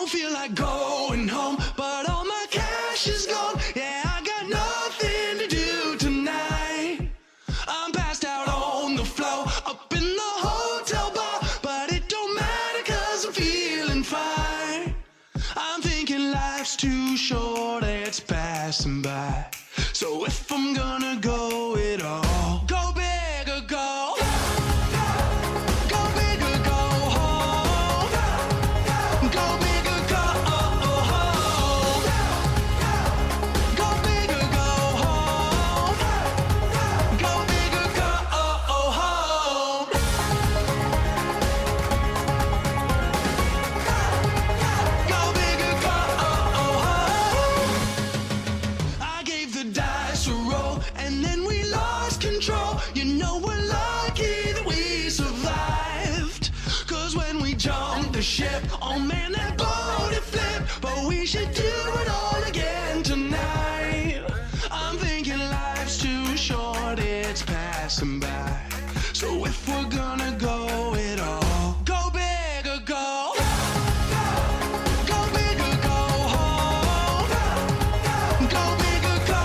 Don't feel like going home, but all my cash is gone. Yeah, I got nothing to do tonight. I'm passed out on the floor, up in the hotel bar, but it don't matter 'cause I'm feeling fine. I'm thinking life's too short, it's passing by. So if I'm gonna go it all, go big or go. Go big or go home. Go big or go home. Go big or go home. Go big or go home. Go big or go home. I gave the dice a roll, and then we lost control. You know we're lucky that we survived, 'cause when we jumped the ship, oh man, that boat it flipped. But we should do it all again tonight. I'm thinking life's too short, it's passing by. So if we're gonna go it all, go big or go. Go big or go home. Go big or go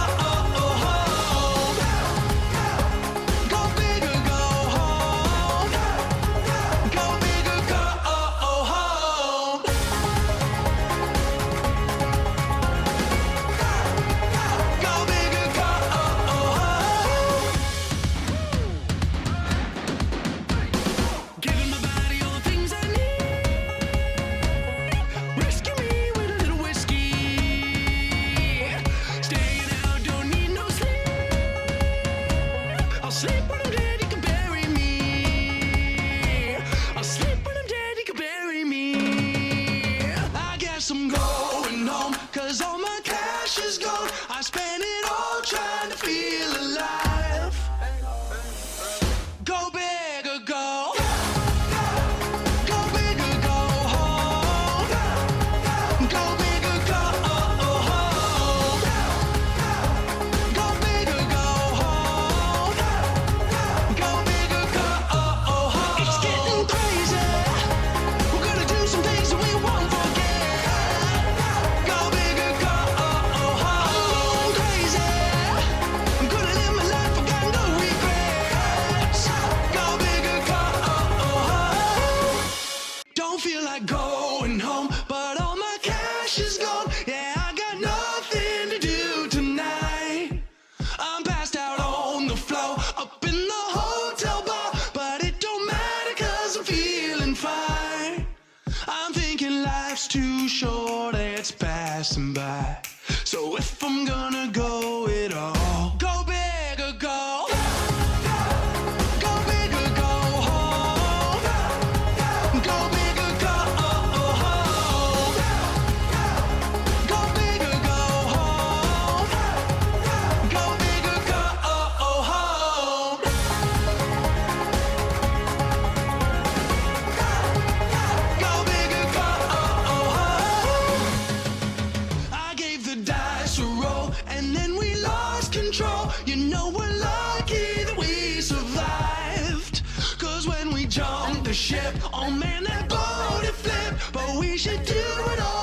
home. Go big or go home. Go big or go home. Go big or go home. Giving my body all the things I need. Rescue me with a little whiskey. Staying out, don't need no sleep. I'll sleep when I'm dead, you can bury me. I'll sleep when I'm dead, you can bury me. I guess I'm going home, 'cause all my cash is gone. I spent it all trying to feel alive. Go big or go. Go big or go home. Go big or go home. Go big or go home. Go big or go home. It's getting crazy. We're gonna do some things that we won't forget. Go big or go home. Crazy. I'm gonna live my life, I got no regrets. Go big or go home. Don't feel like going home, but all my cash is gone. Yeah, I got nothing to do tonight. I'm passed out on the floor, up in the hotel bar, but it don't matter 'cause I'm feeling fine. I'm thinking life's too short, it's passing by. So if I'm gonna go it all, go big or go. Go big or go home. Go big or go home. Go big or go home. Go big or go home. Go big or go home. I gave the dice a roll, and then we lost control. You know we're lucky that we survived, 'cause when we jumped the ship, oh man, that boat it flipped. But we should do it all